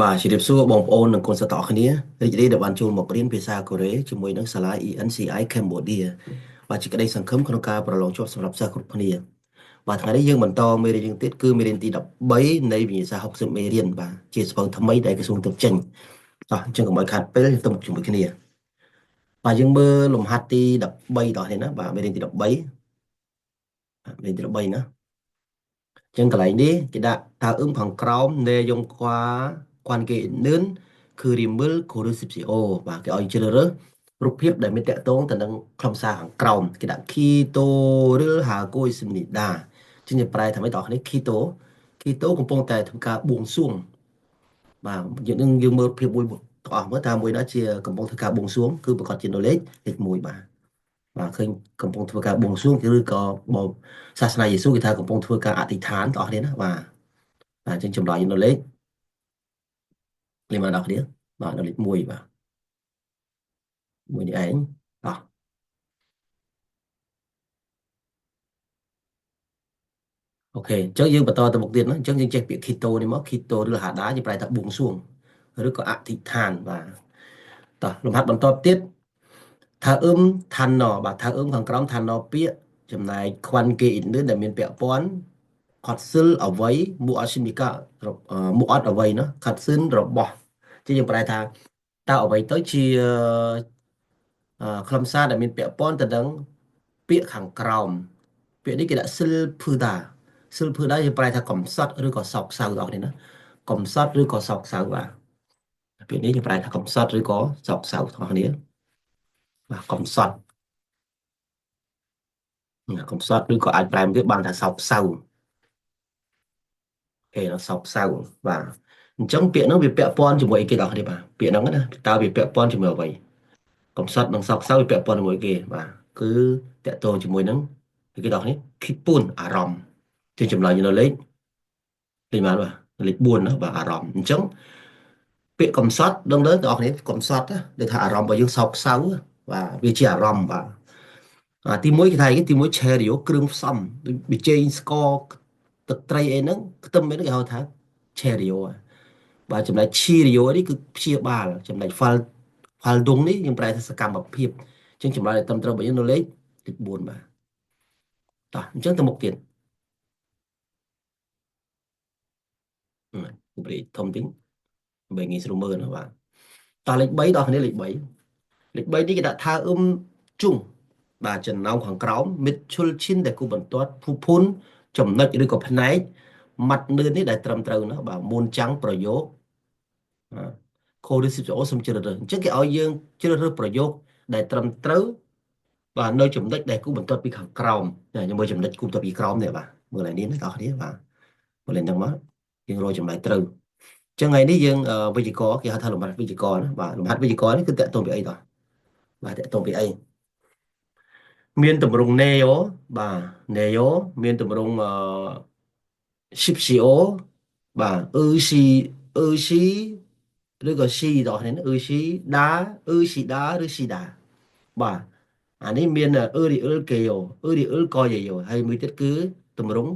បាទជម្រាបសួរបងប្អូននិងកូនសិស្សទាំងអស់គ្នារីករាយដែលបានចូលមករៀនភាសាកូរ៉េជាមួយនឹងសាលា ENCI Cambodia បាទជាក្តីសង្ឃឹមក្នុងការប្រឡងជាប់សម្រាប់សិស្សគ្រប់គ្នាបាទថ្ងៃនេះយើងបន្តមេរៀនយើងទៀតគឺមេរៀនទី13នៃវិញ្ញាសា60មេរៀនបាទជាសៀវភៅថ្មីដែលក្រសួងទើបចេញតោះអញ្ចឹងកុំឲ្យខាតពេលទៅមុខជាមួយគ្នាបាទយើងមើលលំហាត់ទី13តោះនេះណាបាទមេរៀនទី13មេរៀនទី13ណាចឹងកន្លែងនេះគេដាក់តើខាងក្រោមនៃយងខ្វាន់គេនឿនគឺរីមើលកូរ៉ូស៊ីបស៊ីអូបាទគេឲ្យជ្រើសរើសរូបភាពដែលមានតកតងទៅនឹងខ្លឹមសារខាងក្រោមគេដាក់ keto ឬ hago isnida ចឹងយើងប្រែថាម៉េចបងប្អូន keto កំពុងតែធ្វើការបួងសួងបាទយើងមើលភាពមួយទាំងអស់មើលតើមួយណាជាកំពុងធ្វើការបួងសួងគឺប្រកាសជាលេខ1បាទឃើញកំពុងធ្វើការបួងសួងឬក៏បសាសនាយេស៊ូគេថាកំពុងធ្វើការអធិដ្ឋានបងប្អូនណាបាទអញ្ចឹងចម្លើយនៅលេខមកដល់គ្នាបាទនៅលេខ1បាទមួយនេះឯងអោះអូខេអញ្ចឹងយើងបន្តទៅមុខទៀតណាអញ្ចឹងយើងចេះពាក្យ keto នេះមក keto ឬហាដាយើងប្រែថាបួងសួងឬក៏អធិដ្ឋានបាទតោះលំហាត់បន្តទៀតថាឋានណបាទថាខាងក្រោមឋានណពាក្យចំណែកខ្វាន់គេអ៊ីនលឿនដែលមានពាក់ព័ន្ធខត់សិលអ្វីមួអត់ស៊ីមីកាមួអត់អ្វីណាខត់សិនរបស់ជាយើងប្រែថាតើអ្វីទៅជាខ្លឹមសារដែលមានពាក់ព័ន្ធទៅនឹងពាក្យខាងក្រោមពាក្យនេះគេដាក់សិលភឺដាយើងប្រែថាកំសត់ឬក៏សោកសៅបងប្អូនណាកំសត់ឬក៏សោកសៅបាទពាក្យនេះយើងប្រែថាកំសត់ឬក៏សោកសៅបងប្អូនបាទកំសត់ឬក៏អាចប្រែវាបានថាសោកសៅសោកសៅបាទអញ្ចឹងពាក្យហ្នឹងវាពាក់ព័ន្ធជាមួយអីគេបងប្អូនបាទពាក្យហ្នឹងណាតើវាពាក់ព័ន្ធជាមួយអ្វីកំសត់និងសោកសៅវាពាក់ព័ន្ធជាមួយគេបាទគឺតកតងជាមួយនឹងគេបងប្អូនគិពួនអារម្មណ៍ជាចម្លើយនៅលេខបានបាទលេខ4ណាបាទអារម្មណ៍អញ្ចឹងពាក្យកំសត់ដឹងទៅបងប្អូនកំសត់ដូចថាអារម្មណ៍របស់យើងសោកសៅបាទវាជាអារម្មណ៍បាទទី1គេថាអីទី1 cherry គ្រឿងផ្សំដូចប៊ីចេងស្ករទឹកត្រីអីហ្នឹងខ្ទឹមអីហ្នឹងគេហៅថា cherry បាទចំណែក cheerio នេះគឺព្យាបាលចំណែក faldung នេះយើងប្រែថាសកម្មភាពអញ្ចឹងចម្លើយត្រឹមត្រូវរបស់យើងនៅលេខ4បាទតោះអញ្ចឹងទៅមុខទៀតគម្រាមធំតិចដើម្បីងាយស្រួលមើលណាបាទតោះលេខ3ដល់គ្នាលេខ3នេះគេដាក់ថាជុងបាទចំណោមខាងក្រោមមិតឈុលឈិនដែលគូបន្ទាត់ភូភុនចំណុចឬក៏ផ្នែកម៉ាត់នឿននេះដែលត្រឹមត្រូវណាបាទមុនចាំងប្រយោគខូរីស៊ីបអូសូមជ្រើសរើសអញ្ចឹងគេឲ្យយើងជ្រើសរើសប្រយោគដែលត្រឹមត្រូវបាទនៅចំណុចដែលគូបន្ទាត់ពីខាងក្រោមខ្ញុំមើលចំណុចគូបន្ទាត់ពីក្រោមនេះបាទមើលឡើងនេះណាបងប្អូនបាទមើលឡើងហ្នឹងមកយើងរកចម្លើយត្រូវចឹងថ្ងៃនេះយើងវិជ្ជាករគេហៅថាលំហាត់វិជ្ជាករណាបាទលំហាត់វិជ្ជាករនេះគឺតកតងពីអីតោះបាទតកតងពីអីមានតម្រង neo បាទ neo មានតម្រង10CO បាទអ៊ឺស៊ីឬក៏ C តោះនេះអ៊ឺស៊ីដាអ៊ឺស៊ីដាឬស៊ីដាបាទអានេះមានអ៊ឺរីអ៊ឺលកេយ៉ូអ៊ឺរីអ៊ឺលកយេយ៉ូហើយមួយទៀតគឺតម្រង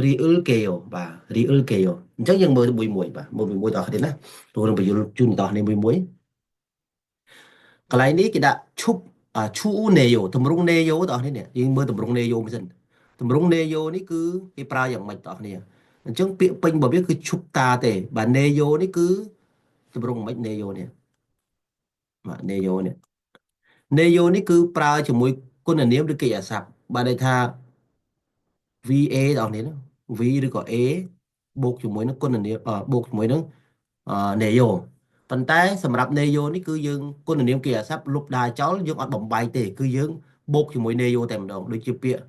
រីអ៊ឺលកេយ៉ូបាទរីអ៊ឺលកេយ៉ូអញ្ចឹងយើងមើលមួយបាទមើលមួយតោះគ្នាណាព្រោះនឹងបញ្យល់ជូនតោះនេះមួយកន្លែងនេះគេដាក់ឈូណេយ៉ូតម្រងណេយ៉ូតោះនេះយើងមើលតម្រងណេយ៉ូមិនសិនតម្រងណេយ៉ូនេះគឺគេប្រើយ៉ាងម៉េចតោះគ្នាអញ្ចឹងពាក្យពេញរបស់វាគឺឈុបតាទេបាទណេយ៉ូនេះគឺតម្រងមិនណេយ៉ូនេះបាទណេយ៉ូនេះគឺប្រើជាមួយគុណនាមឬកិរិយាសព្ទបាទន័យថា VA ដល់នេះណា V ឬក៏ A បូកជាមួយនឹងគុណនាមបូកជាមួយនឹងនេយោប៉ុន្តែសម្រាប់នេយោនេះគឺយើងគុណនាមកិរិយាសព្ទលុបដាចោលយើងអត់បំបែកទេគឺយើងបូកជាមួយនេយោតែម្ដងដូចជាពាក្យ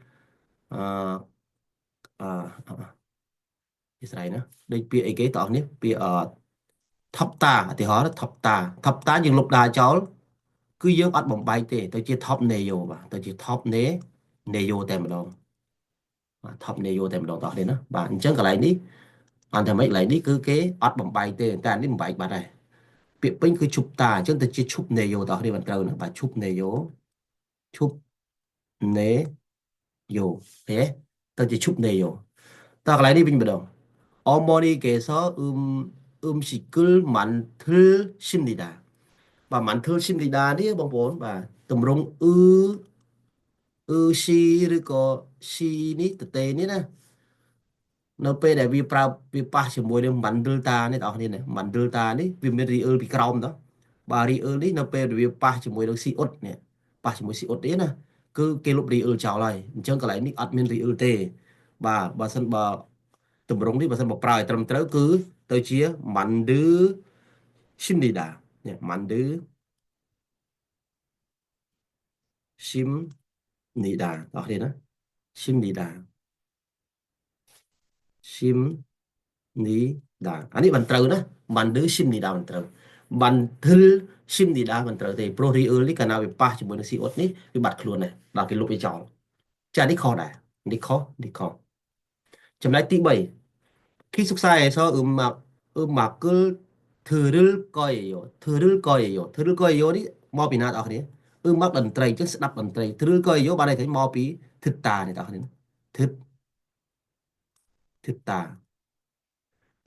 អឺអឺជាស្រ័យណាដូចពាក្យអីគេតោះនេះពាក្យថប់តាឧទាហរណ៍ថប់តាយើងលុបដាចោលគឺយើងអត់បំបែកទេទៅជាថប់នេយោបាទទៅជាថប់នេយោតែម្ដងបាទថប់នេយោតែម្ដងតោះនេះណាបាទអញ្ចឹងកន្លែងនេះអន្តរមិកកន្លែងនេះគឺគេអត់បំបែកទេតែនេះបំបែកបាត់ហើយពាក្យពេញគឺឈប់តាអញ្ចឹងទៅជាឈប់នេយោតោះនេះមិនត្រូវណាបាទឈប់នេយោឈប់នេយោទេទៅជាឈប់នេយោតើកន្លែងនេះវិញម្ដងអមនីកេស sĩ cứ mặn thư sim đi đà và mặn thư sim đi đà đi bông bồn và tùm rong si rồi có si ní tê ní nè នៅពេលដែលវាប្រើវាប៉ះជាមួយនឹងមិន delta នេះបងប្អូននេះមិន delta នេះវាមាន real ពីក្រោមតោះបាទ real នេះនៅពេលដែលវាប៉ះជាមួយនឹង C អ៊ុតនេះប៉ះជាមួយ C អ៊ុតទេណាគឺគេលុប real ចោលហើយអញ្ចឹងកន្លែងនេះអត់មាន real ទេបាទបើសិនបើតម្រងនេះបើសិនបើប្រើឲ្យត្រឹមត្រូវគឺទៅជាមិនឌឺ Shimnida នេះមិនឌឺ Shimnida បងប្អូនណា Shimnida Shim នេះដែរអានេះមិនត្រូវណាមិនឌឺស៊ីមនេះដែរមិនត្រូវបានធិលស៊ីមនេះដែរមិនត្រូវទេព្រោះរីអ៊ឺលនេះកាលណាវាប៉ះជាមួយនឹងស៊ីអ៊ុតនេះវាបាត់ខ្លួនដែរដល់គេលុបវាចោលចានេះខុសដែរនេះខុសចំណែកទី3khi súc sai so 음악을 들을 거예요នេះមកពីណាបងប្អូនគ្នាតន្ត្រីចឹងស្ដាប់តន្ត្រី 들을 거예요 បានន័យថាមកពី 듣다 នេះបងប្អូន 듣 듣다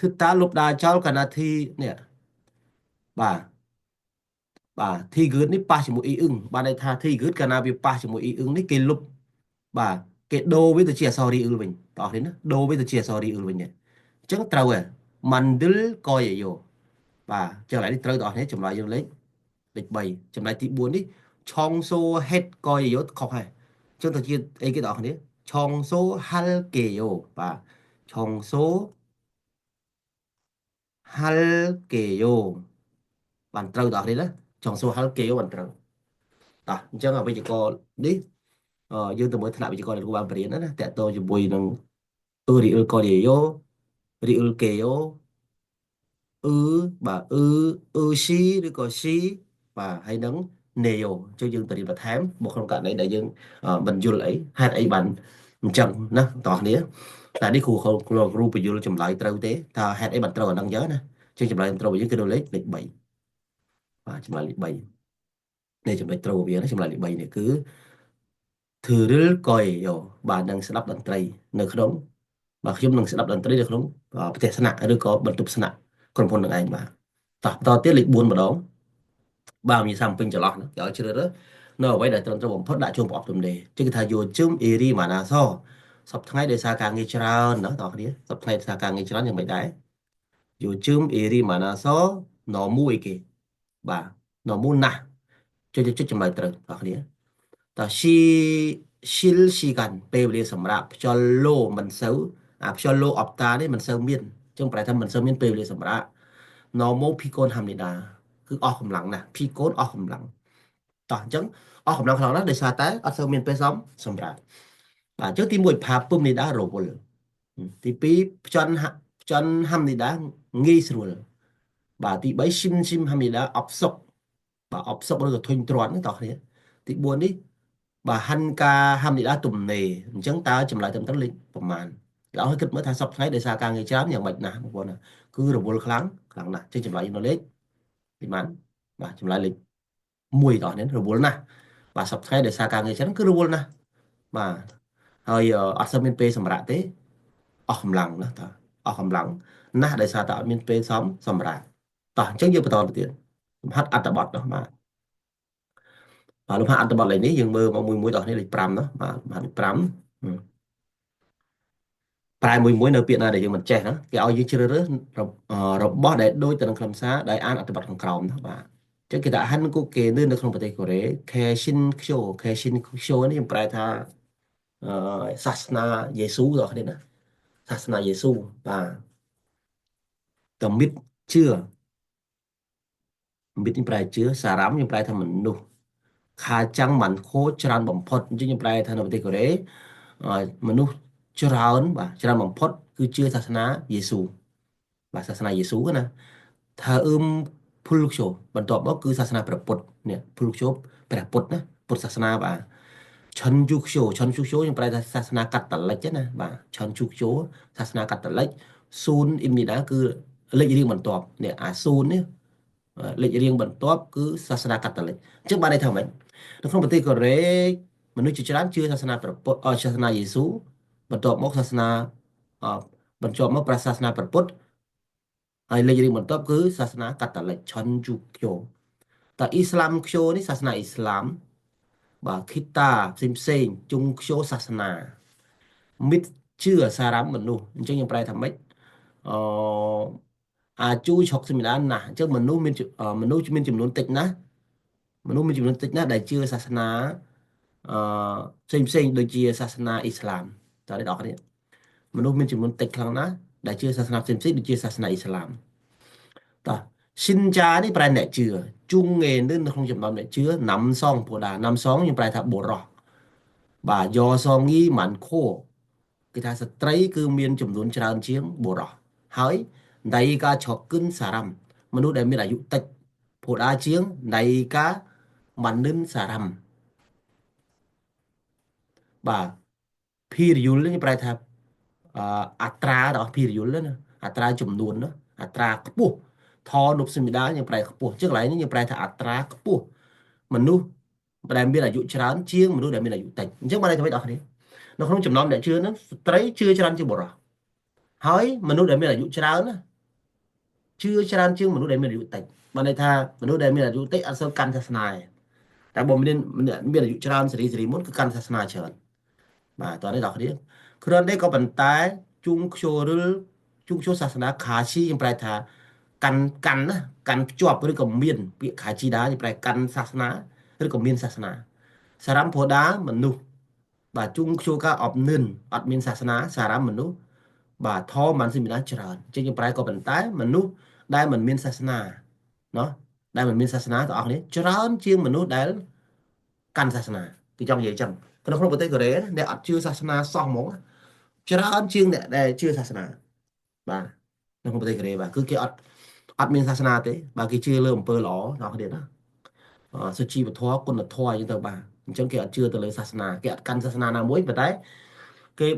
듣다 លុបដាចោលកាលណាធីនេះបាទបាទធីហ្គឺតនេះប៉ះជាមួយអ៊ីអ៊ឹងបានន័យថាធីហ្គឺតកាលណាវាប៉ះជាមួយអ៊ីអ៊ឹងនេះគេលុបបាទគេដូរវាទៅជាអក្សររីអ៊ឺលវិញបងប្អូនណាដូរវាទៅជាអក្សររីអ៊ឺលវិញនេះអញ្ចឹងត្រូវហើយ mandil កយយោបាទចឹងឡើយនេះត្រូវបងប្អូនចម្លើយយើងលេខ3ចំណែកទី4នេះឆុងសូហេតកយយោខុសហើយអញ្ចឹងទៅជាអីគេបងប្អូនឆុងសូហាល់កេយោបាទឆុងសូហាល់កេយោបានត្រូវបងប្អូនណាឆុងសូហាល់កេយោបានត្រូវតោះអញ្ចឹងអវិជ្ជករនេះយើងទៅមើលថ្នាក់វិជ្ជករដែលគ្រូបានបរៀនណាតកតជាមួយនឹងរៀលកូដេយ៉ូរៀលកេយ៉ូអឺបាទស៊ីឬក៏ស៊ីបាទហើយនឹងណេយ៉ូអញ្ចឹងយើងទៅរៀនបន្ថែមមកក្នុងករណីដែលយើងមិនយល់អីហេតុអីបានអញ្ចឹងណាបងប្អូនគ្នាតែនេះគ្រូបញ្យល់ចម្លើយត្រូវទេថាហេតុអីបានត្រូវអាហ្នឹងអញ្ចឹងណាអញ្ចឹងចម្លើយត្រូវរបស់យើងគឺលេខ3បាទចម្លើយលេខ3នេះចំណុចត្រូវវាណាចម្លើយលេខ3នេះគឺ 들을 거예요 បាទនឹងស្ដាប់តន្ត្រីនៅក្នុងបាទខ្ញុំនឹងស្ដាប់តន្ត្រីនៅក្នុងផ្ទះស្នាក់ឬក៏បន្ទប់ស្នាក់ក្រុមហ៊ុននឹងឯងបាទតោះបន្តទៀតលេខ4ម្ដងបាទមានសាំពេញចន្លោះគេឲ្យជ្រើសរើសនៅអ្វីដែលត្រឹមត្រូវបំផុតដាក់ចូលប្រអប់ទំនេរចឹងគេថាយោជឹមអេរីម៉ាណាសសប្តាហ៍ថ្ងៃដោយសារការងារច្រើនណាបងប្អូនសប្តាហ៍ថ្ងៃដោយសារការងារច្រើនយ៉ាងមិនដែរយោជឹមអេរីម៉ាណាសណមួយគេបាទណមួយណាស់ចុចចម្លើយត្រូវបងប្អូនតស៊ីលស៊ីកាន់ពេលវេលាសម្រាប់ខ្យល់លោមិនសូវខ្យល់លោអបតានេះមិនសូវមានអញ្ចឹងប្រែថាមិនសូវមានពេលវេលាសម្រាប់ normal ភីកូនហាំនីដាគឺអស់កម្លាំងណាស់ភីកូនអស់កម្លាំងតោះអញ្ចឹងអស់កម្លាំងខ្លាំងណាស់ដោយសារតែអត់សូវមានពេលសម្រាប់បាទអញ្ចឹងទី1ផាពឹមនីដារវល់ទី2ផ្ចន់ហាំនីដាងាយស្រួលបាទទី3ស៊ីមហាំនីដាអបសុកបាទអបសុកឬក៏ធុញទ្រាន់ណាតោះគ្នាទី4នេះបាទហាន់ការហាំនីដាទំនេរអញ្ចឹងតើចម្លើយត្រឹមត្រូវលេខប្រមាណលោកឲ្យគិតមើលថាសប្តាហ៍ថ្ងៃដោយសារការងារច្រើនយ៉ាងម៉េចណាបងប្អូនណាគឺរវល់ខ្លាំងណាស់ចឹងចម្លើយនៅលេខពីម៉ានបាទចម្លើយលេខ1តោះនេះរវល់ណាស់បាទសប្តាហ៍ថ្ងៃដោយសារការងារច្រើនគឺរវល់ណាស់បាទហើយអត់សូវមានពេលសម្រាប់ទេអស់កម្លាំងណាតើអស់កម្លាំងណាស់ដោយសារតែអត់មានពេលសម្រាប់តោះអញ្ចឹងយើងបន្តទៅទៀតលំហាត់អត្ថបទនោះបាទលំហាត់អត្ថបទលេខនេះយើងមើលមកមួយដល់នេះលេខ5ណាបាទលំហាត់លេខ5ប្រែមួយនៅពាក្យណាដែលយើងមិនចេះណាគេឲ្យយើងជ្រើសរើសរបស់ដែលដូចទៅនឹងខ្លឹមសារដែលអានអត្ថបទខាងក្រោមណាបាទអញ្ចឹងគេថាហាន់គូគេនៅក្នុងប្រទេសកូរ៉េ Kashin Kyo នេះខ្ញុំប្រែថាសាសនាយេស៊ូដល់គ្នាណាសាសនាយេស៊ូបាទតមិតជឿមិតនេះប្រែជឿសារ៉ាំខ្ញុំប្រែថាមនុស្សខាចាំងមិនខូចច្រើនបំផុតអញ្ចឹងខ្ញុំប្រែថានៅប្រទេសកូរ៉េមនុស្សច្រើនបាទច្រើនបំផុតគឺជឿសាសនាយេស៊ូបាទសាសនាយេស៊ូណាថាភុលខ្ជោបន្ទាប់មកគឺសាសនាព្រះពុទ្ធនេះភុលខ្ជោព្រះពុទ្ធណាពុទ្ធសាសនាបាទឆាន់ជូខ្ជោខ្ញុំប្រែថាសាសនាកាតូលិកណាបាទឆាន់ជូខ្ជោសាសនាកាតូលិកស៊ូនអ៊ីមនីដាគឺលេខរៀងបន្ទាប់នេះអាស៊ូននេះលេខរៀងបន្ទាប់គឺសាសនាកាតូលិកអញ្ចឹងបានន័យថាម៉េចនៅក្នុងប្រទេសកូរ៉េមនុស្សជាច្រើនជឿសាសនាព្រះពុទ្ធសាសនាយេស៊ូបន្ទាប់មកសាសនាបន្ទាប់មកព្រះសាសនាព្រះពុទ្ធ ហើយលេខរៀងបន្ទាប់គឺសាសនាកាតូលិកឆន់ជូខ្យូតែអ៊ីស្លាមខ្យូនេះសាសនាអ៊ីស្លាមបាទឃីតាផ្សេងជុងខ្យូសាសនាមិតជឿសារ៉ាំមនុស្សអញ្ចឹងយើងប្រែថាម៉េចអអាចជួយឆុកសម្ដានណាស់អញ្ចឹងមនុស្សមានចំនួនតិចណាស់មនុស្សមានចំនួនតិចណាស់ដែលជឿសាសនាអផ្សេងដូចជាសាសនាអ៊ីស្លាមតើអ្នកនរគ្នាមនុស្សមានចំនួនតិចខ្លាំងណាស់ដែលជឿសាសនាផ្សេងដូចជាសាសនាអ៊ីស្លាមតោះស៊ីនចានេះប្រែអ្នកជឿជុងងេនៅក្នុងចំណោមអ្នកជឿណាំសងពូដាណាំសងយើងប្រែថាបុរសបាទយ៉សងីម៉ាន់ខូគឺថាស្ត្រីគឺមានចំនួនច្រើនជាងបុរសហើយដៃកាឆកគិនសារ៉ាំមនុស្សដែលមានអាយុតិចពូដាជាងដៃកាម៉ានិនសារ៉ាំបាទភីរិយុលនេះប្រែថាអត្រារបស់ភីរិយុលណាអត្រាចំនួនណាអត្រាខ្ពស់ថនុបសមិដាយើងប្រែខ្ពស់ជាងកន្លែងនេះយើងប្រែថាអត្រាខ្ពស់មនុស្សដែលមានអាយុច្រើនជាងមនុស្សដែលមានអាយុតិចអញ្ចឹងបានន័យថាម៉េចបងប្អូននៅក្នុងចំណោមអ្នកជឿហ្នឹងស្ត្រីជឿច្រើនជាងបុរសហើយមនុស្សដែលមានអាយុច្រើនណាជឿច្រើនជាងមនុស្សដែលមានអាយុតិចបានន័យថាមនុស្សដែលមានអាយុតិចអត់សូវកាន់សាសនាទេតែបើមានអាយុច្រើនសេរីមុនគឺកាន់សាសនាច្រើនបាទតោះនេះបងប្អូនគ្រាន់តែក៏ប៉ុន្តែជុងខ្ជូរិលជុងខ្ជូសាសនាខាឈីយើងប្រែថាកាន់ណាកាន់ភ្ជាប់ឬក៏មានពាក្យខាជីដាយើងប្រែកាន់សាសនាឬក៏មានសាសនាសារ៉ាំផូដាមនុស្សបាទជុងខ្ជូកាអបនិនអត់មានសាសនាសារ៉ាំមនុស្សបាទថមបានសិមានច្រើនជាងយើងប្រែក៏ប៉ុន្តែមនុស្សដែលមិនមានសាសនាណោះដែលមិនមានសាសនាទាំងអស់គ្នាច្រើនជាងមនុស្សដែលកាន់សាសនាគឺចង់និយាយចឹងក្នុងប្រទេសកូរ៉េអ្នកអត់ជឿសាសនាសោះហ្មងច្រើនជាងអ្នកដែលជឿសាសនាបាទនៅក្នុងប្រទេសកូរ៉េបាទគឺគេអត់មានសាសនាទេបាទគេជឿលើអំពើល្អដល់គ្នាណាសុជីវធម៌គុណធម៌អញ្ចឹងទៅបាទអញ្ចឹងគេអត់ជឿទៅលើសាសនាគេអត់កាន់សាសនាណាមួយប៉ុន្តែគេ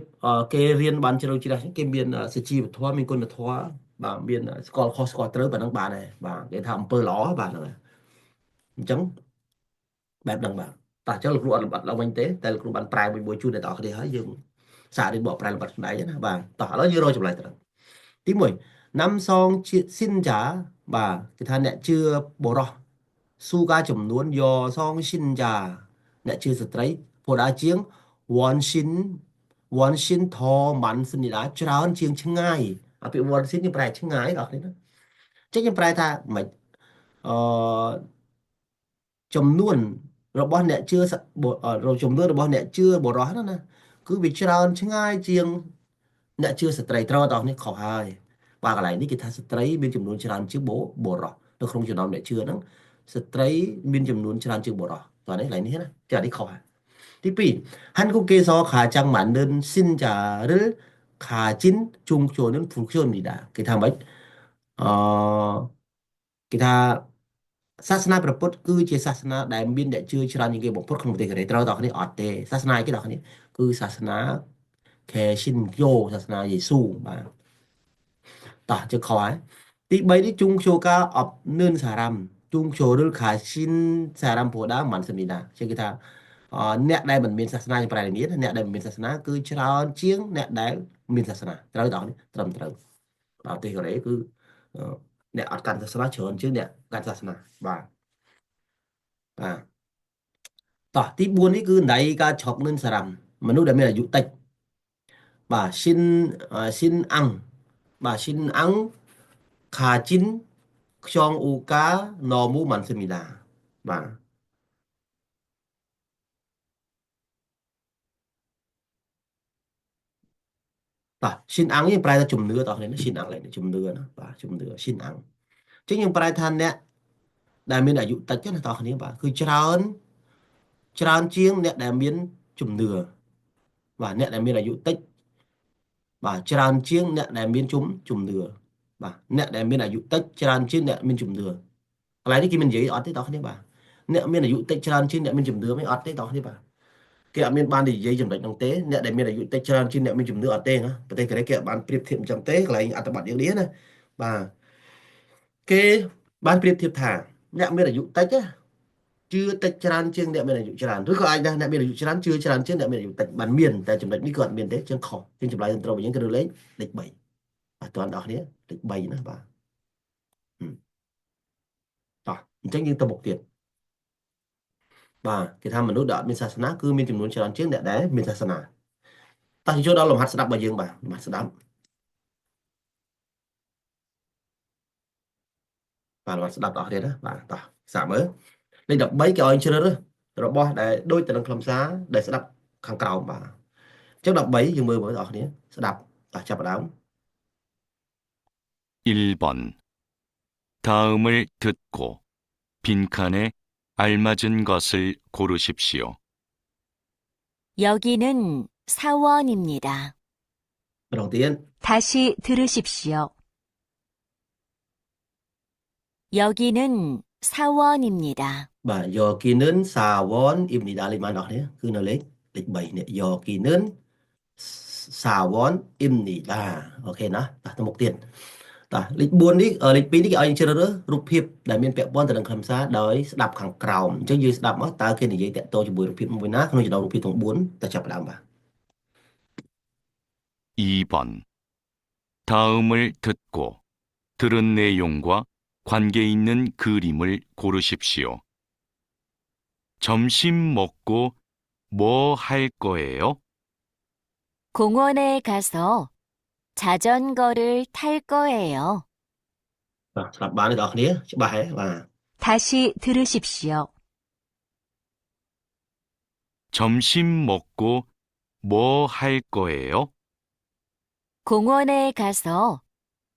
គេរៀនបានជ្រៅជ្រះគេមានសុជីវធម៌មានគុណធម៌បាទមានស្គាល់ខុសស្គាល់ត្រូវប៉ុណ្ណឹងបានដែរបាទគេថាអំពើល្អបាទហ្នឹងហើយអញ្ចឹងបែបហ្នឹងបាទតោះអញ្ចឹងលោកគ្រូអត់លម្អិតឡើងវិញទេតែលោកគ្រូបានប្រែមួយជូនដល់អ្នកនរគ្នាហើយយើងសាករៀនបកប្រែលម្អិតខ្លួនឯងណាបាទតោះឥឡូវយើងរកចម្លើយទៅទី1ណាំសងជាស៊ីនចាបាទគេថាអ្នកជឿបរោះស៊ូការចំនួនយសងស៊ីនចាអ្នកជឿស្ត្រីពោលដាជាងវ៉ាន់ស៊ីនវ៉ាន់ស៊ីនថម៉ាន់សនីដាច្រើនជាងឆ្ងាយអាពាក្យវ៉ាន់ស៊ីននេះប្រែឆ្ងាយដល់គ្នាណាចឹងខ្ញុំប្រែថាមិនអឺចំនួនរបស់អ្នកជឿចំនួនរបស់អ្នកជឿបរោះហ្នឹងណាគឺវាច្រើនឆ្ងាយជាងអ្នកជឿស្ត្រីត្រូវតោះនេះខុសហើយបាទកន្លែងនេះគេថាស្ត្រីមានចំនួនច្រើនជាងបុរសនៅក្នុងចំណោមអ្នកជឿហ្នឹងស្ត្រីមានចំនួនច្រើនជាងបុរសតោះនេះកន្លែងនេះណាចានេះខុសហើយទី2한국에서 가장 많은 신자를 가진 종교는 불교입니다.គេថាម៉េចអគេថាសាសនាព្រះពុទ្ធគឺជាសាសនាដែលមានអ្នកជឿច្រើនជាងគេបំផុតក្នុងប្រទេសកូរ៉េត្រូវតើគ្នាអត់ទេសាសនាឯគេដល់គ្នាគឺសាសនាខេស៊ីនយ៉ូសាសនាយេស៊ូបាទតោះជើខហើយទី3នេះជុងជូកាអបនឿនសារ៉ាំជុងជូឬខាស៊ីនសារ៉ាំពូដាមិនសមីដាជាគេថាអ្នកដែលមិនមានសាសនាប្រែមានអ្នកដែលមិនមានសាសនាគឺច្រើនជាងអ្នកដែលមានសាសនាត្រូវតើត្រឹមត្រូវបាទប្រទេសកូរ៉េគឺអ្នកអត់កាន់សាសនាច្រើនជាងអ្នកកាន់សាសនាបាទបាទតោះទី4នេះគឺណៃការឆុកនឹងសារ៉ាំមនុស្សដែលមានអាយុតិចបាទស៊ីនអាំងបាទស៊ីនអាំងខាជីនខ្យងអ៊ូកាណមូម៉ាន់សេមីដាបាទបាទស៊ីនអាំងនេះប្រែថាជំនឿតោះនេះស៊ីនអាំងឡើយជំនឿណាបាទជំនឿស៊ីនអាំងអញ្ចឹងយើងប្រែថាអ្នកដែលមានអាយុតិចណាតោះគ្នាបាទគឺច្រើនជាងអ្នកដែលមានជំនឿបាទអ្នកដែលមានអាយុតិចបាទច្រើនជាងអ្នកដែលមានជំនឿបាទអ្នកដែលមានអាយុតិចច្រើនជាងអ្នកមានជំនឿកន្លែងនេះគេមាននិយាយអត់ទេតោះគ្នាបាទអ្នកមានអាយុតិចច្រើនជាងអ្នកមានជំនឿមិនអត់ទេតោះគ្នាបាទគេអត់មានបាននិយាយចំណុចហ្នឹងទេអ្នកដែលមានអាយុតិចច្រើនជាងអ្នកមានជំនឿអត់ទេណាប្រទេសកូរ៉េគេអត់បានប្រៀបធៀបអញ្ចឹងទេកន្លែងអត្ថបទយើងនេះណាបាទគេបានប្រៀបធៀបថាអ្នកមានអាយុតិចណាជឿតិចច្រើនជាងអ្នកមានអាយុច្រើនឬក៏អាចដែរអ្នកមានអាយុច្រើនជឿច្រើនជាងអ្នកមានអាយុតិចបានមានតែចំណុចនេះគាត់អត់មានទេចឹងខុសចឹងចម្លើយត្រឹមត្រូវវិញគឺលេខ3បាទតើអ្នកនរគ្នាលេខ3ណាបាទ chắc như tập một tiền và thì tham mình nút đỡ mình sát na cứ mình tìm muốn cho anh trước để đấy mình sát na ta chỉ cho đó là hạt đập bao nhiêu bà hạt đập và hạt đập đó thế đó và ta giảm mới lên đập mấy cái anh chưa đó rồi bỏ để đôi từ đằng làm giá để sẽ đập hàng cầu mà chắc đập mấy dùng mười mới đó thế sẽ đập ta chập đám 1번. 다음을 듣고 빈칸에 알맞은 것을 고르십시오. 여기는 사원입니다. đầu tiên 다시 들으십시오. 여기는 사원입니다. bà giờ kỳ nến xà vón im đi đa lên mà đó thế cứ nó lấy lịch bảy này giờ kỳ nến xà vón im đi đa ok nó ta một tiền ta lịch buồn đi ở lịch pin đi cái anh chưa đó rụp hiệp đại miền vẹn bon từ đằng khăm xa đới đạp hàng cào chứ như đạp mất ta kia này dây tẹt tôi cho buổi rụp hiệp một nát nó chỉ đầu rụp hiệp tổng bốn ta chập làm bà 2번. 다음을 듣고 들은 내용과 관계 있는 그림을 고르십시오. 점심 먹고 뭐 할 거예요? 공원에 가서 자전거를 탈 거예요. đạp bán đó thế chứ bà ấy và 다시 들으십시오. 점심 먹고 뭐 할 거예요? 공원에 가서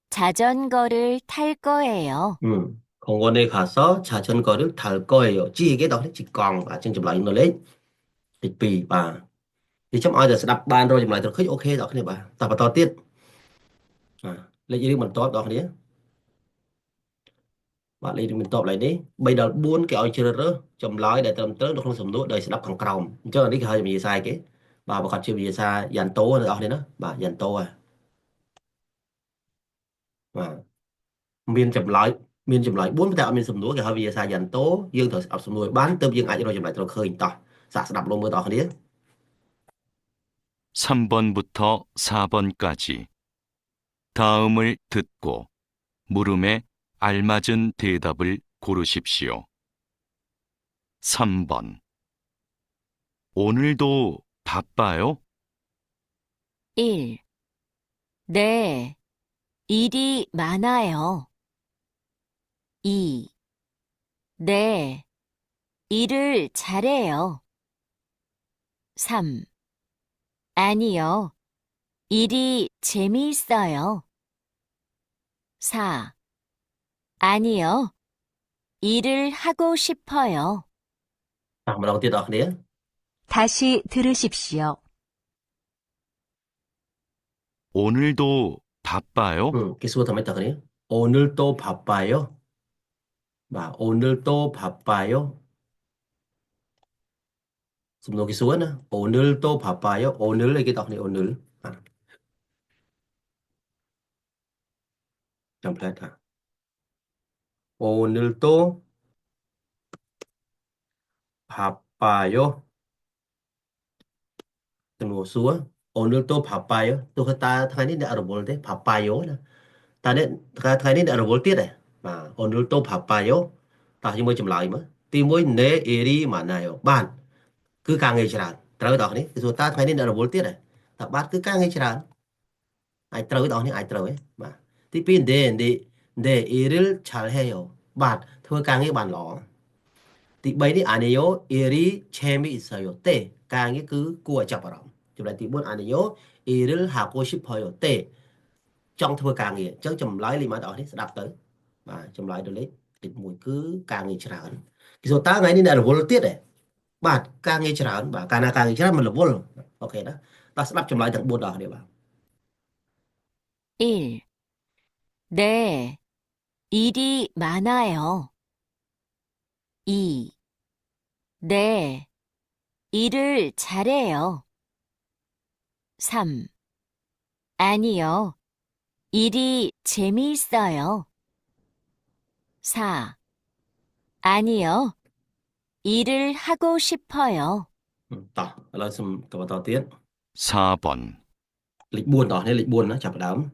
자전거를 탈 거예요. 공원에 가서 자전거를 탈 거예요 chỉ cái đó chỉ còn và chương trình lại nó lấy lịch pì bà thì trong ai giờ sẽ đạp bàn rồi chụp lại tôi khích ok đó này bà tập vào to tiết lấy gì mình top đó này bạn lấy mình top lại đi bây giờ buôn cái oi chưa rỡ chùm lái để tầm tới nó không sầm nút đời sẽ đắp càng còng chứ là đi cái hơi bị sai cái bà còn chưa bị sai dàn tố nữa đó này đó bà dàn tố và miền chùm lái bốn tạo miền sầm nút cái hơi bị sai dàn tố dương thở ập sầm nút bán tôm dương ai rồi chùm lại tôi khơi tỏ sẽ đắp luôn mưa tỏ này 3번부터 4번까지. 다음을 듣고 물음에 알맞은 대답을 고르십시오. 3번. 오늘도 바빠요? 1. 네, 일이 많아요. 2. 네, 일을 잘해요. 3. 아니요, 일이 재미있어요. 4. 아니요, 일을 하고 싶어요. mà đầu tiên đó này 다시 들으십시오. 오늘도 바빠요? cái số thằng mấy tờ này 오늘도 바빠요 và 오늘도 바빠요 dùng cái số nữa 오늘도 바빠요 오늘 là cái đọc này 오늘 template 오늘도 바빠요 từng số 오늘도 바빠요 tôi ta thằng này đã rồi đấy 바빠요 nè ta đấy thằng này đã rồi tiết này và 오늘도 바빠요 ta chỉ mới chậm lại mà tìm mới 내일이 많아요 bạn cứ càng ngày chán trời đó này rồi ta thằng này đã rồi tiết này ta bạn cứ càng ngày chán ai trời đó này ai trời ấy mà thì 내 일을 잘해요 bạn thôi càng ngày bạn lỏ thì bây đi 아니요 일이 재미있어요 때 càng ngày cứ cua chập vào chụp lại thì bốn 아니요 일을 하고 싶어요 때 trong thôi càng ngày chứ chùm lái li mà đó đấy sẽ đạp tới và chùm lái được lấy thì mùi cứ càng ngày chán cái số ta ngày đi là vô tiết này bạn càng ngày chán và càng ngày chán mình là vô ok đó ta sẽ đạp chùm lái thằng bốn đó để bảo 1. 네, 일이 많아요. 2. 네, 일을 잘해요. 3. 아니요, 일이 재미있어요. 4. 아니요, 일을 하고 싶어요. tỏ là xong tỏ tỏ tiến 4번. lịch buồn tỏ nên lịch buồn nó chập đám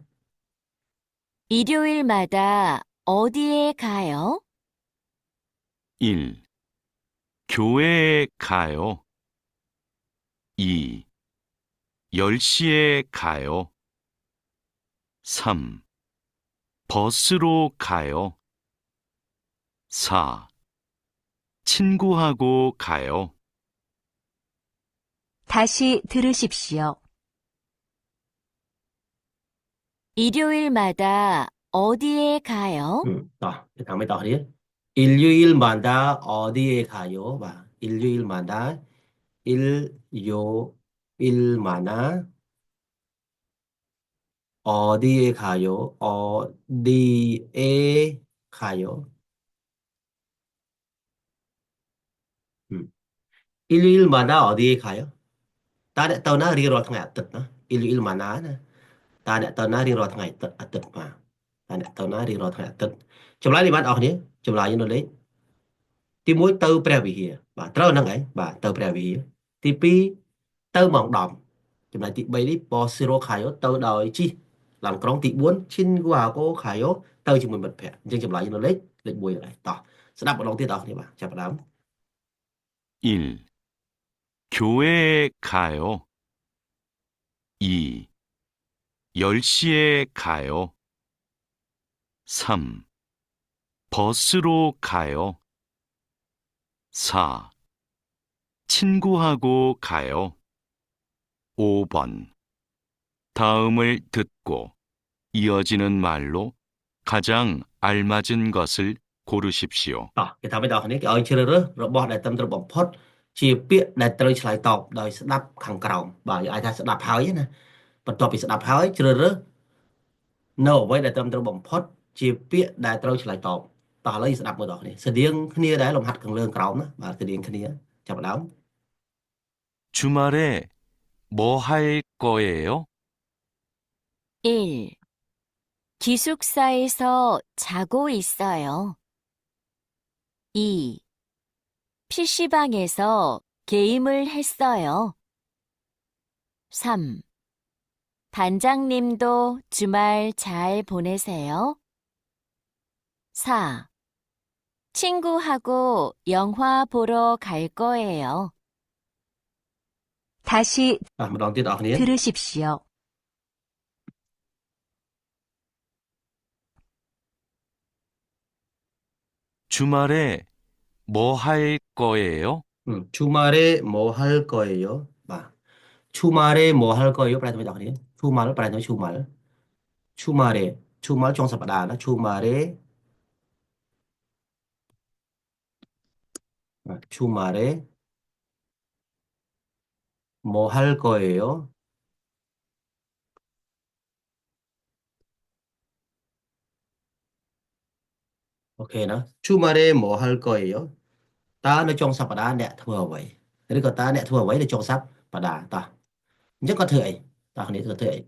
일요일마다 어디에 가요? 1. 교회에 가요. 2. 10시에 가요. 3. 버스로 가요. 4. 친구하고 가요. 다시 들으십시오. 일요일마다 어디에 가요? Rồi, cái thằng mới tỏ đi. 일요일마다 어디에 가요? Và 일요일마다 어디에 가요? 어디에 가요? 일요일마다 어디에 가요? Ta đã tao nó riêng rồi thằng tịch nó. 일요일마다 nè. Ta đã tao nó riêng rồi thằng tịch mà. Ta đã tao nó riêng rồi thằng tịch. Chụp lại đi bạn đọc nhé. Chụp lại cho nó lấy. ទី1ទៅព្រះវិហារបាទត្រូវហ្នឹងហើយបាទទៅព្រះវិហារទី2ទៅម៉ោង10ចំណែកទី3នេះប៉ស៊ីរ៉ូខាយ៉ូទៅដោយជិះឡានក្រុងទី4ឈិនគូអាកូខាយ៉ូទៅជាមួយមិត្តភ័ក្តិអញ្ចឹងចម្លើយនៅលេខ1ហ្នឹងហើយតោះស្ដាប់ម្ដងទៀតបងប្អូនបាទចាប់ផ្ដើម 1. 교회에 가요. 2. 10시에 가요. 3. 버스로 가요. 4. 친구하고 가요. 5번. 다음을 듣고 이어지는 말로 가장 알맞은 것을 고르십시오. តោះគេថាមិនដល់នេះគេឲ្យជ្រើសរើសរបស់ដែលត្រឹមត្រូវបំផុតជាពាក្យដែលត្រូវឆ្លើយតបដោយស្ដាប់ខាងក្រោមបាទយើងអាចថាស្ដាប់ហើយណាបន្ទាប់ពីស្ដាប់ហើយជ្រើសរើសនៅអ្វីដែលត្រឹមត្រូវបំផុតជាពាក្យដែលត្រូវឆ្លើយតបតោះឥឡូវយើងស្ដាប់មើលដល់គ្នាស្តៀងគ្នាដែរលំហាត់ខាងលើក្រោមណាបាទស្តៀងគ្នាចាប់ផ្ដើម 주말에 뭐 할 거예요? 1. 기숙사에서 자고 있어요. 2. PC방에서 게임을 했어요. 3. 반장님도 주말 잘 보내세요. 4. 친구하고 영화 보러 갈 거예요. 다시 ម្ដងទៀតបងប្អូន 들으십시오. 주말에 뭐 할 거예요? 주말에 뭐 할 거예요? 봐. 주말에 뭐 할 거예요? ប្រែទៅវិញបងប្អូន 주말 ប្រែទៅ 주말 주말에 주말 ចុងសប្តាហ៍ណា 주말에 주말에 뭐 할 거예요? OK ណា 주말에 뭐 할 거예요? តើនៅចុងសប្តាហ៍អ្នកធ្វើអ្វីឬក៏តើអ្នកធ្វើអ្វីនៅចុងសប្តាហ៍តោះអញ្ចឹងគាត់ធ្វើអីតើគ្នាធ្វើអី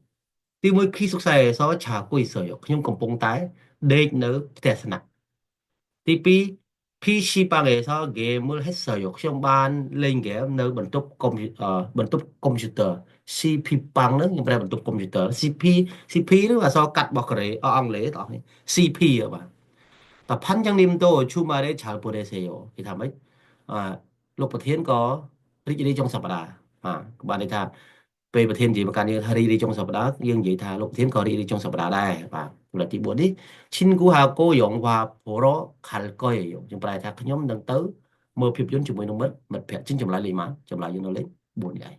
ទីមួយ 기숙사에서 자고 있어요 ខ្ញុំកំពុងតែដេកនៅផ្ទះស្នាក់ទី2 PC방에서 게임을 했어요 ខ្ញុំបានលេងហ្គេមនៅបន្ទប់កុំព្យូទ័រ CP ហ្នឹងខ្ញុំប្រែបន្ទប់កុំព្យូទ័រ CP ហ្នឹងអក្សរកាត់របស់កូរ៉េអង់គ្លេសបងប្អូន CP បាទ តផាន់យ៉ាងនីមតូឈូម៉ារេឆាល់ពូរេសេយោគេថាម៉េចលោកប្រធានក៏រីករាយចុងសប្តាហ៍បានន័យថាពេលប្រធាននិយាយមកការយើងថារីករាយចុងសប្តាហ៍យើងនិយាយថាលោកប្រធានក៏រីករាយចុងសប្តាហ៍ដែរបាទចំណុចទី4នេះឈិនគូហាកូយ៉ងវ៉ាពូរ៉ូខាល់កុយខ្ញុំប្រែថាខ្ញុំនឹងទៅមើលភាពយន្តជាមួយនឹងមិត្តភក្តិចិនចម្លើយលេខម៉ានចម្លើយយើងនៅលេខ4នេះឯង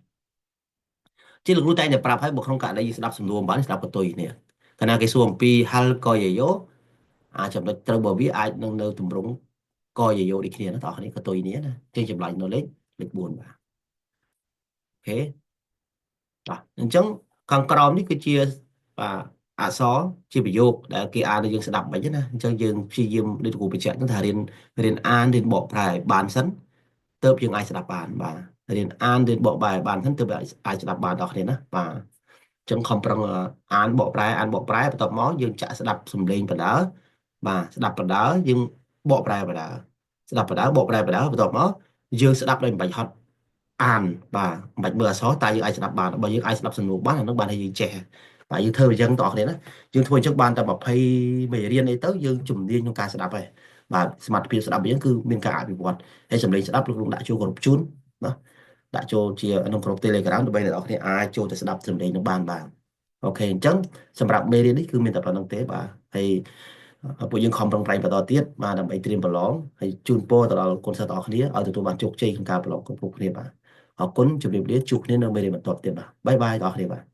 ជាលោកគ្រូតែតែប្រាប់ឲ្យបើក្នុងករណីយើងស្ដាប់សំណួរបានស្ដាប់បន្ទុយនេះកាលណាគេសួរអំពីហាល់កុយយោចំណុចត្រូវរបស់វាអាចនឹងនៅទម្រង់កយយោដូចគ្នាណាបងប្អូនក៏ទុយនេះណាជាងចម្លាញ់នៅលេខ4បាទអូខេបាទអញ្ចឹងខាងក្រោមនេះគឺជាបាទអក្សរជាប្រយោគដែលគេអានឲ្យយើងស្ដាប់មិនណាអញ្ចឹងយើងព្យាយាមដូចគ្រូបញ្ជាក់ហ្នឹងថារៀនអានរៀនបកប្រែបានសិនទើបយើងអាចស្ដាប់បានបាទរៀនអានរៀនបកប្រែបានសិនទើបអាចស្ដាប់បានដល់គ្នាណាបាទចឹងខំប្រឹងអានបកប្រែបន្ទាប់មកយើងចាក់ស្ដាប់សំឡេងបណ្ដើបាទស្ដាប់បណ្ដើយើងបកប្រែបណ្ដើស្ដាប់បណ្ដើបកប្រែបណ្ដើបន្ទាប់មកយើងស្ដាប់ដោយមិនបាច់ហត់អានបាទមិនបាច់មើលអក្សរតែយើងអាចស្ដាប់បានបើយើងអាចស្ដាប់សំណួរបានអានោះបានឲ្យយើងចេះបាទយើងធ្វើអញ្ចឹងតោះគ្នាណាយើងធ្វើអញ្ចឹងបានតែ20មេរៀនអីទៅយើងជំនាញក្នុងការស្ដាប់ហើយ បាទសមត្ថភាពស្ដាប់របស់យើងគឺមានការអភិវឌ្ឍហើយសម្លេងស្ដាប់លោកលោកដាក់ចូលគ្រប់ជូនណាដាក់ចូលជាក្នុងក្រុម Telegram ដើម្បីអ្នកនរគ្នាអាចចូលទៅស្ដាប់សម្លេងនឹងបានអូខេអញ្ចឹងសម្រាប់មេរៀននេះគឺមានតែប៉ុណ្្នឹងទេបាទហើយពួកយើងខំប្រឹងប្រែងបន្តទៀតបាទដើម្បីត្រៀមប្រឡងហើយជូនពរទៅដល់កូនសិស្សទាំងអស់គ្នាឲ្យទទួលបានជោគជ័យក្នុងការប្រឡងគ្រប់គ្នាបាទអរគុណជម្រាបលាជួបគ្នានៅមេរៀនបន្តទៀតបាទបាយបាយដល់អ្នកគ្នាបាទ